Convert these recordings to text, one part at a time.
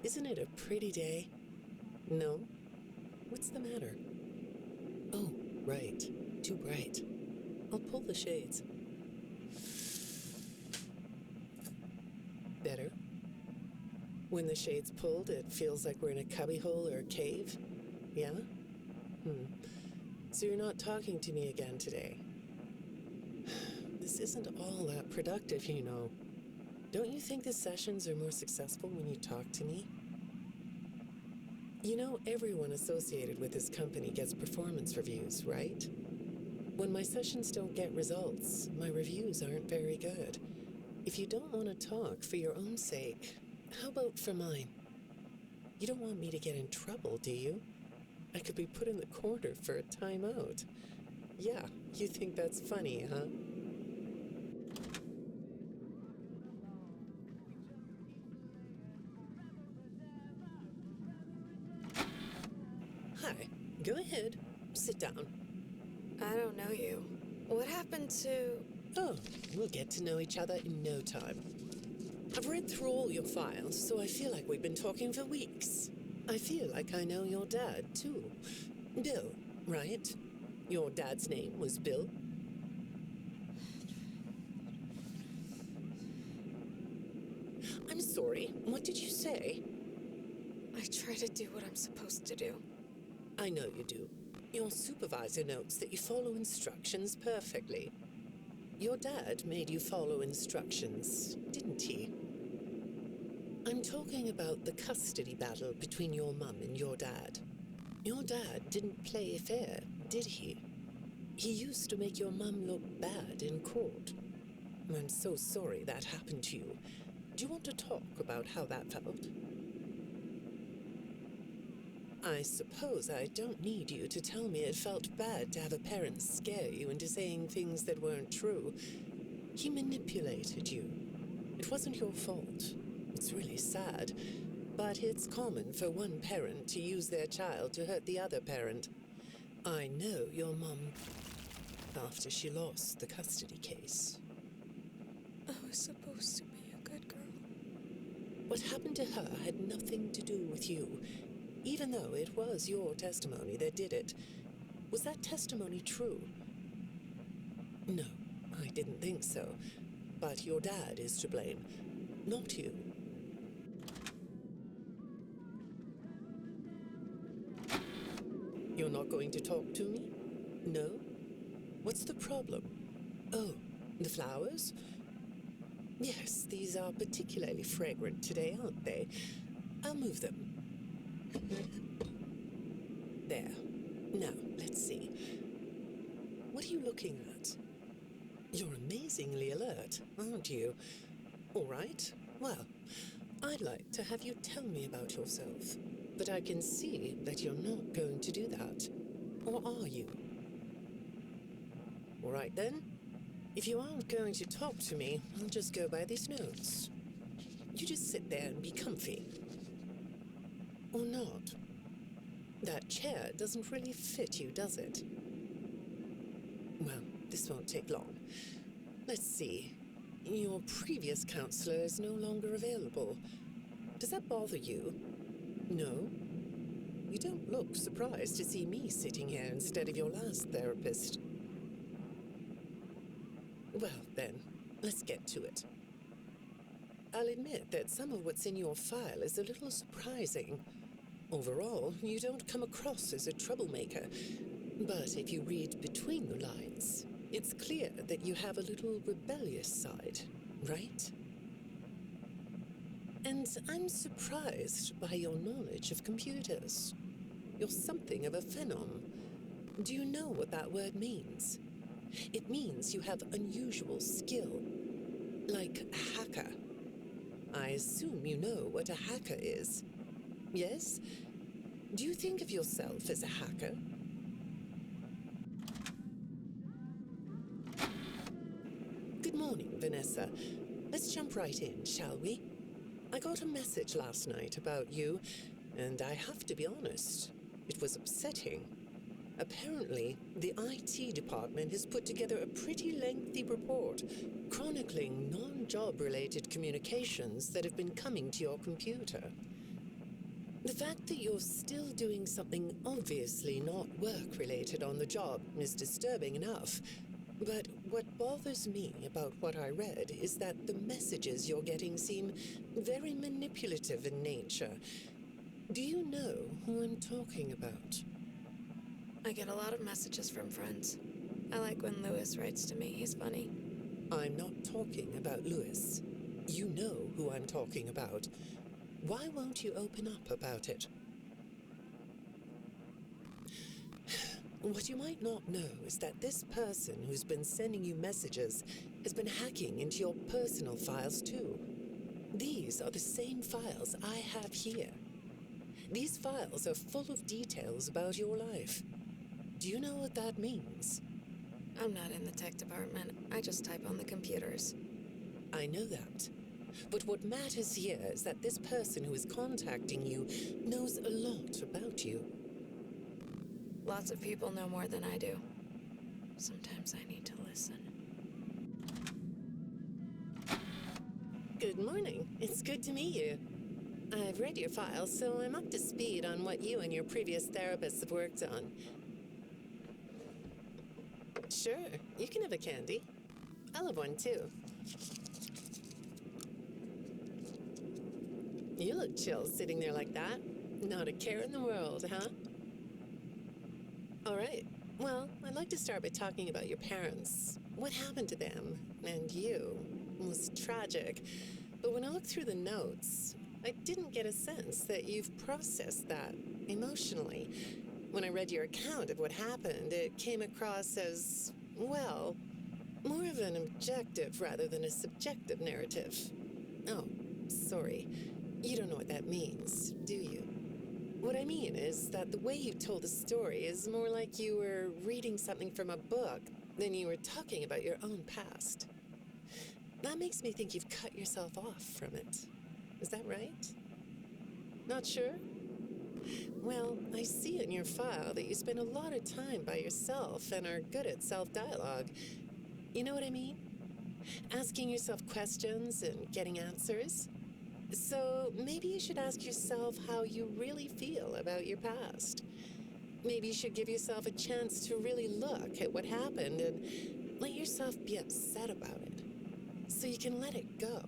Isn't it a pretty day? No? What's the matter? Oh, right. Too bright. I'll pull the shades. Better? When the shade's pulled, it feels like we're in a cubbyhole or a cave? Yeah? So you're not talking to me again today. This isn't all that productive, you know. Don't you think the sessions are more successful when you talk to me? You know, everyone associated with this company gets performance reviews, right? When my sessions don't get results, my reviews aren't very good. If you don't want to talk for your own sake, how about for mine? You don't want me to get in trouble, do you? I could be put in the corner for a timeout. Yeah, you think that's funny, huh? Hi, go ahead. Sit down. I don't know you. What happened to... Oh, we'll get to know each other in no time. I've read through all your files, so I feel like we've been talking for weeks. I feel like I know your dad, too. Bill, right? Your dad's name was Bill? I'm sorry, what did you say? I try to do what I'm supposed to do. I know you do. Your supervisor notes that you follow instructions perfectly. Your dad made you follow instructions, didn't he? I'm talking about the custody battle between your mum and your dad. Your dad didn't play fair, did he? He used to make your mum look bad in court. I'm so sorry that happened to you. Do you want to talk about how that felt? I suppose I don't need you to tell me it felt bad to have a parent scare you into saying things that weren't true. He manipulated you. It wasn't your fault. It's really sad, but it's common for one parent to use their child to hurt the other parent. I know your mum after she lost the custody case. I was supposed to be a good girl. What happened to her had nothing to do with you, even though it was your testimony that did it. Was that testimony true? No, I didn't think so. But your dad is to blame, not you. You're not going to talk to me? No? What's the problem? Oh, the flowers? Yes, these are particularly fragrant today, aren't they? I'll move them. There. Now, let's see. What are you looking at? You're amazingly alert, aren't you? All right. Well, I'd like to have you tell me about yourself. But I can see that you're not going to do that. Or are you? All right, then. If you aren't going to talk to me, I'll just go by these notes. You just sit there and be comfy. Or not. That chair doesn't really fit you, does it? Well, this won't take long. Let's see. Your previous counselor is no longer available. Does that bother you? No? You don't look surprised to see me sitting here instead of your last therapist. Well, then, let's get to it. I'll admit that some of what's in your file is a little surprising. Overall, you don't come across as a troublemaker, but if you read between the lines, it's clear that you have a little rebellious side, right? And I'm surprised by your knowledge of computers. You're something of a phenom. Do you know what that word means? It means you have unusual skill, like a hacker. I assume you know what a hacker is. Yes? Do you think of yourself as a hacker? Good morning, Vanessa. Let's jump right in, shall we? I got a message last night about you, and I have to be honest, it was upsetting. Apparently, the IT department has put together a pretty lengthy report chronicling non-job related communications that have been coming to your computer. The fact that you're still doing something obviously not work-related on the job is disturbing enough. But what bothers me about what I read is that the messages you're getting seem very manipulative in nature. Do you know who I'm talking about? I get a lot of messages from friends. I like when Lewis writes to me. He's funny. I'm not talking about Lewis. You know who I'm talking about. Why won't you open up about it? What you might not know is that this person who's been sending you messages has been hacking into your personal files too. These are the same files I have here. These files are full of details about your life. Do you know what that means? I'm not in the tech department. I just type on the computers. I know that. But what matters here is that this person who is contacting you knows a lot about you. Lots of people know more than I do. Sometimes I need to listen. Good morning. It's good to meet you. I've read your file, so I'm up to speed on what you and your previous therapists have worked on. Sure, you can have a candy. I'll have one too. You look chill sitting there like that. Not a care in the world, huh? All right. Well, I'd like to start by talking about your parents. What happened to them and you was tragic. But when I looked through the notes, I didn't get a sense that you've processed that emotionally. When I read your account of what happened, it came across as, well, more of an objective rather than a subjective narrative. Oh, sorry. You don't know what that means, do you? What I mean is that the way you told the story is more like you were reading something from a book than you were talking about your own past. That makes me think you've cut yourself off from it. Is that right? Not sure? Well, I see in your file that you spend a lot of time by yourself and are good at self-dialogue. You know what I mean? Asking yourself questions and getting answers. So maybe you should ask yourself how you really feel about your past. Maybe you should give yourself a chance to really look at what happened and let yourself be upset about it, so you can let it go.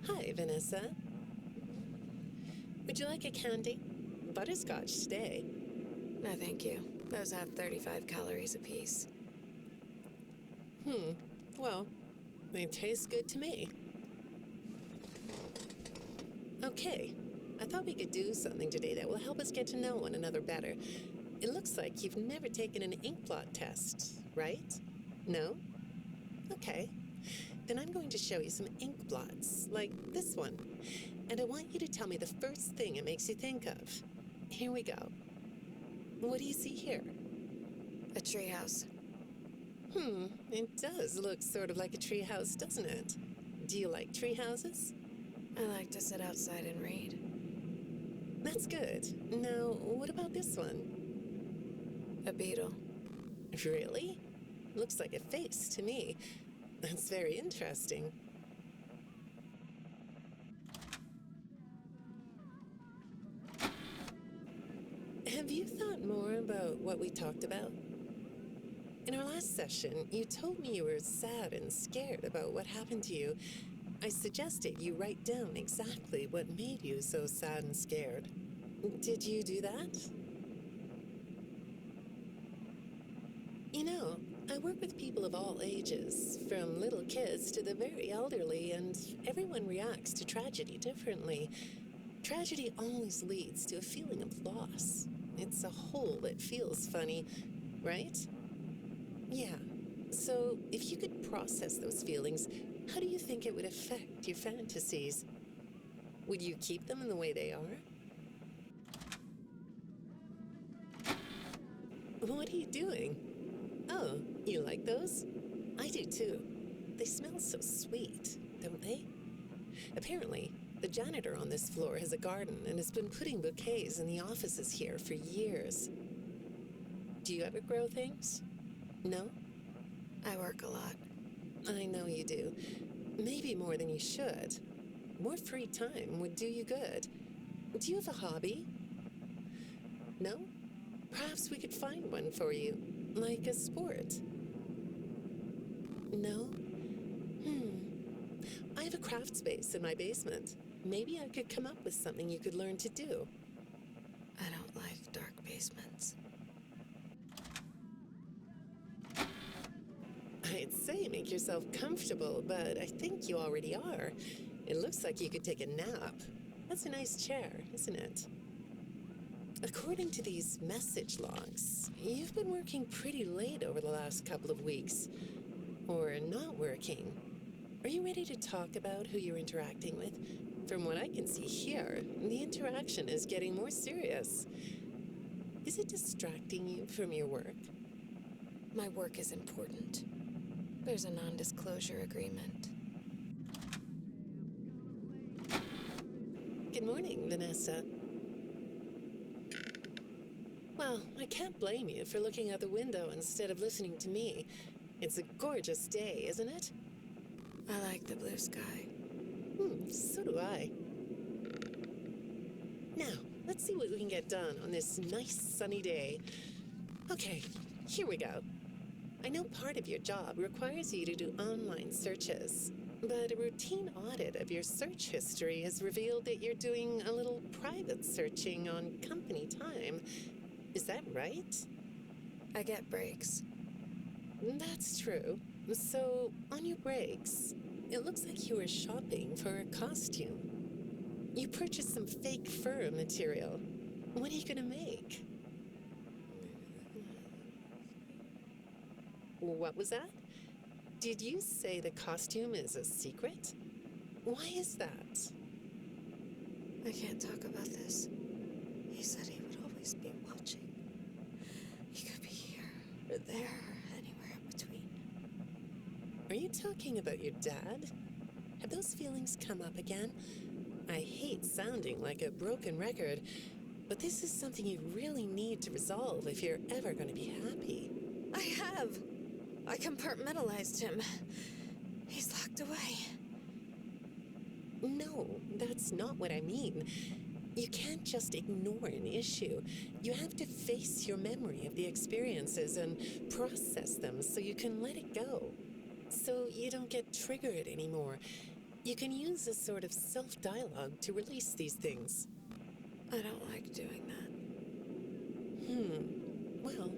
Hi, Vanessa. Would you like a candy? Butterscotch today. No, thank you. Those have 35 calories apiece. Well, they taste good to me. Okay, I thought we could do something today that will help us get to know one another better. It looks like you've never taken an ink blot test, right? No? Okay. Then I'm going to show you some ink blots, like this one. And I want you to tell me the first thing it makes you think of. Here we go. What do you see here? A treehouse. It does look sort of like a treehouse, doesn't it? Do you like treehouses? I like to sit outside and read. That's good. Now, what about this one? A beetle. Really? Looks like a face to me. That's very interesting. Have you thought more about what we talked about? In our last session, you told me you were sad and scared about what happened to you. I suggested you write down exactly what made you so sad and scared. Did you do that? You know, I work with people of all ages, from little kids to the very elderly, and everyone reacts to tragedy differently. Tragedy always leads to a feeling of loss. It's a hole that feels funny, right? Yeah. So, if you could process those feelings, how do you think it would affect your fantasies? Would you keep them in the way they are? What are you doing? Oh, you like those? I do too. They smell so sweet, don't they? Apparently, the janitor on this floor has a garden and has been putting bouquets in the offices here for years. Do you ever grow things? No? I work a lot. I know you do. Maybe more than you should. More free time would do you good. Do you have a hobby? No? Perhaps we could find one for you, like a sport. No? I have a craft space in my basement. Maybe I could come up with something you could learn to do. I don't like dark basements. I'd say make yourself comfortable, but I think you already are. It looks like you could take a nap. That's a nice chair, isn't it? According to these message logs, you've been working pretty late over the last couple of weeks. Or not working. Are you ready to talk about who you're interacting with? From what I can see here, the interaction is getting more serious. Is it distracting you from your work? My work is important. There's a non-disclosure agreement. Good morning, Vanessa. Well, I can't blame you for looking out the window instead of listening to me. It's a gorgeous day, isn't it? I like the blue sky. So do I. Now, let's see what we can get done on this nice sunny day. Okay, here we go. I know part of your job requires you to do online searches, but a routine audit of your search history has revealed that you're doing a little private searching on company time. Is that right? I get breaks. That's true. So, on your breaks, it looks like you were shopping for a costume. You purchased some fake fur material. What are you gonna make? What was that? Did you say the costume is a secret? Why is that? I can't talk about this. He said he would always be watching. He could be here, or there, or anywhere in between. Are you talking about your dad? Have those feelings come up again? I hate sounding like a broken record, but this is something you really need to resolve if you're ever going to be happy. I have. I compartmentalized him. He's locked away. No, that's not what I mean. You can't just ignore an issue. You have to face your memory of the experiences and process them so you can let it go. So you don't get triggered anymore. You can use a sort of self-dialogue to release these things. I don't like doing that. Well,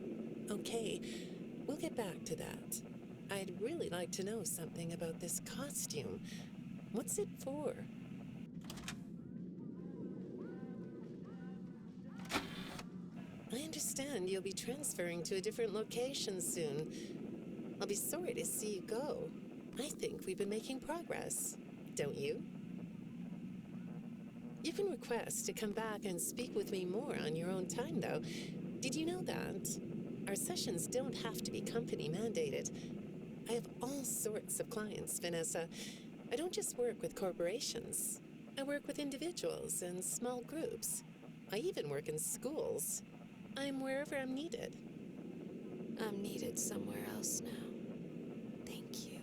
okay. We'll get back to that. I'd really like to know something about this costume. What's it for? I understand you'll be transferring to a different location soon. I'll be sorry to see you go. I think we've been making progress, don't you? You can request to come back and speak with me more on your own time, though. Did you know that? Our sessions don't have to be company mandated. I have all sorts of clients, Vanessa. I don't just work with corporations. I work with individuals and small groups. I even work in schools. I'm wherever I'm needed. I'm needed somewhere else now. Thank you.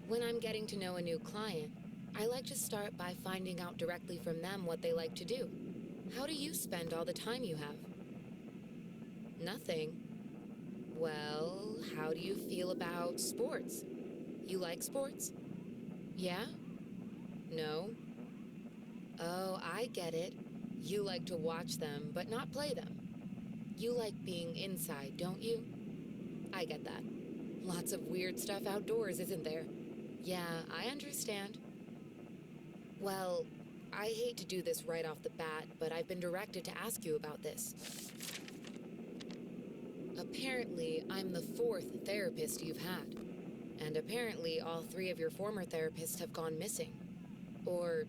When I'm getting to know a new client, I like to start by finding out directly from them what they like to do. How do you spend all the time you have? Nothing. Well, how do you feel about sports? You like sports? Yeah? No? Oh, I get it. You like to watch them, but not play them. You like being inside, don't you? I get that. Lots of weird stuff outdoors, isn't there? Yeah, I understand. Well, I hate to do this right off the bat, but I've been directed to ask you about this. Apparently, I'm the 4th therapist you've had. And apparently, all 3 of your former therapists have gone missing. Or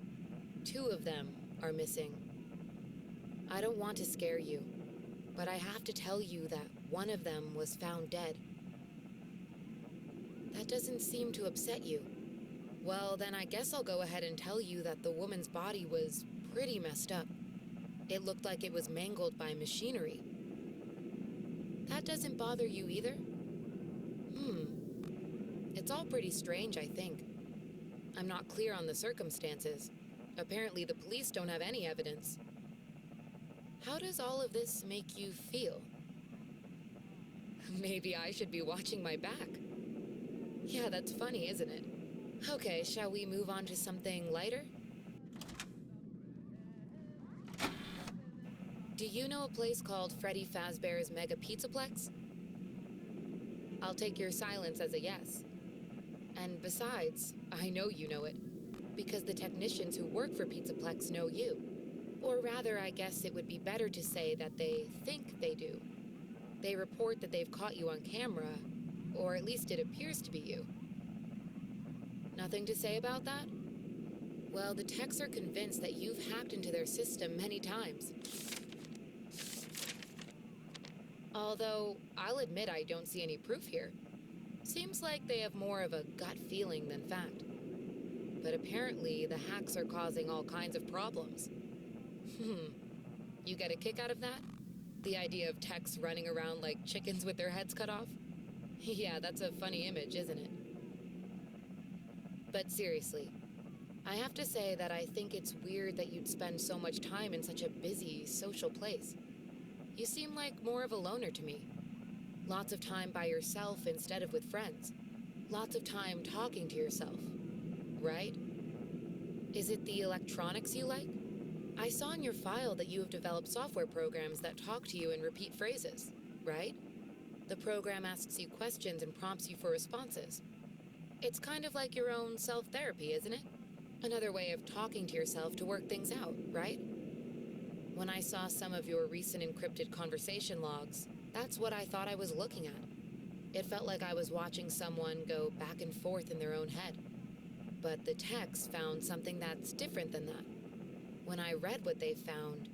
2 of them are missing. I don't want to scare you, but I have to tell you that one of them was found dead. That doesn't seem to upset you. Well, then I guess I'll go ahead and tell you that the woman's body was pretty messed up. It looked like it was mangled by machinery. That doesn't bother you either? It's all pretty strange, I think. I'm not clear on the circumstances. Apparently, the police don't have any evidence. How does all of this make you feel? Maybe I should be watching my back. Yeah, that's funny, isn't it? Okay, shall we move on to something lighter? Do you know a place called Freddy Fazbear's Mega Pizzaplex? I'll take your silence as a yes. And besides, I know you know it, because the technicians who work for Pizzaplex know you. Or rather, I guess it would be better to say that they think they do. They report that they've caught you on camera, or at least it appears to be you. Nothing to say about that? Well, the techs are convinced that you've hacked into their system many times. Although, I'll admit I don't see any proof here. Seems like they have more of a gut feeling than fact. But apparently, the hacks are causing all kinds of problems. You get a kick out of that? The idea of techs running around like chickens with their heads cut off? Yeah, that's a funny image, isn't it? But seriously, I have to say that I think it's weird that you'd spend so much time in such a busy, social place. You seem like more of a loner to me. Lots of time by yourself instead of with friends. Lots of time talking to yourself. Right? Is it the electronics you like? I saw in your file that you have developed software programs that talk to you in repeat phrases, right? The program asks you questions and prompts you for responses. It's kind of like your own self-therapy, isn't it? Another way of talking to yourself to work things out, right? When I saw some of your recent encrypted conversation logs, that's what I thought I was looking at. It felt like I was watching someone go back and forth in their own head. But the techs found something that's different than that. When I read what they found,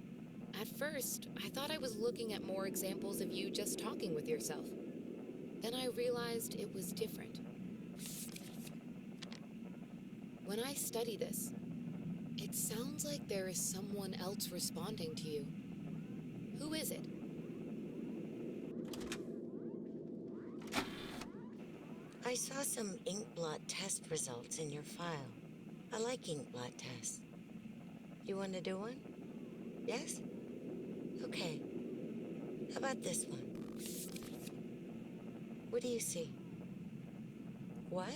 at first, I thought I was looking at more examples of you just talking with yourself. Then I realized it was different. When I study this, it sounds like there is someone else responding to you. Who is it? I saw some ink blot test results in your file. I like ink blot tests. You want to do one? Yes? Okay. How about this one? What do you see? What?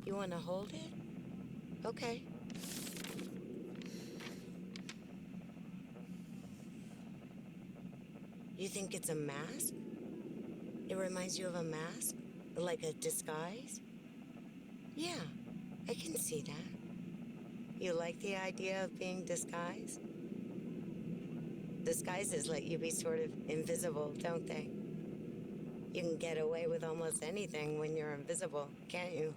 You want to hold it? Okay. You think it's a mask? It reminds you of a mask? Like a disguise? Yeah, I can see that. You like the idea of being disguised? Disguises let you be sort of invisible, don't they? You can get away with almost anything when you're invisible, can't you?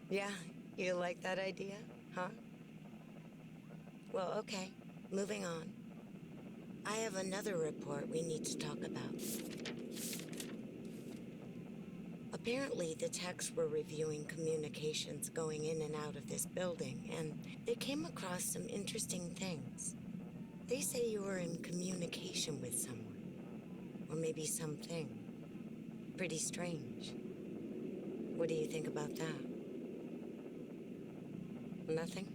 Yeah, you like that idea, huh? Well, okay, moving on. I have another report we need to talk about. Apparently, the techs were reviewing communications going in and out of this building, and they came across some interesting things. They say you were in communication with someone, or maybe something. Pretty strange. What do you think about that? Nothing?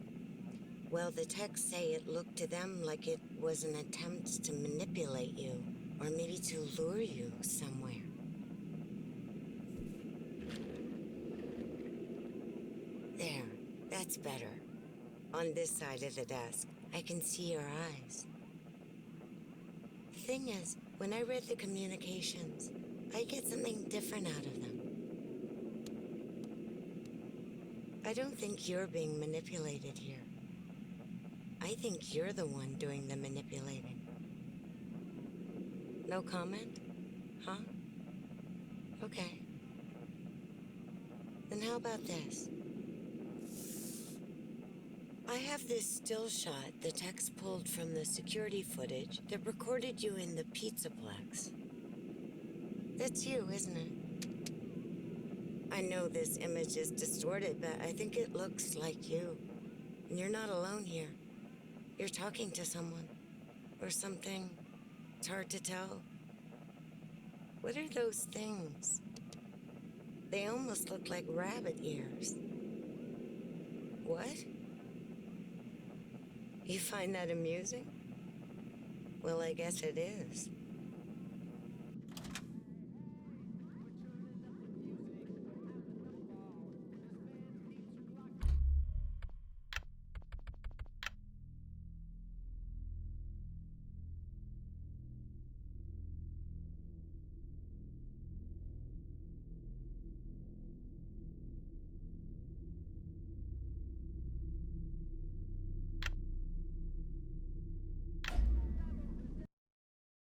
Well, the techs say it looked to them like it was an attempt to manipulate you, or maybe to lure you somewhere. There, that's better. On this side of the desk, I can see your eyes. The thing is, when I read the communications, I get something different out of them. I don't think you're being manipulated here. I think you're the one doing the manipulating. No comment? Huh? Okay. Then how about this? I have this still shot the techs pulled from the security footage that recorded you in the Pizzaplex. That's you, isn't it? I know this image is distorted, but I think it looks like you. And you're not alone here. You're talking to someone. Or something. It's hard to tell. What are those things? They almost look like rabbit ears. What? You find that amusing? Well, I guess it is.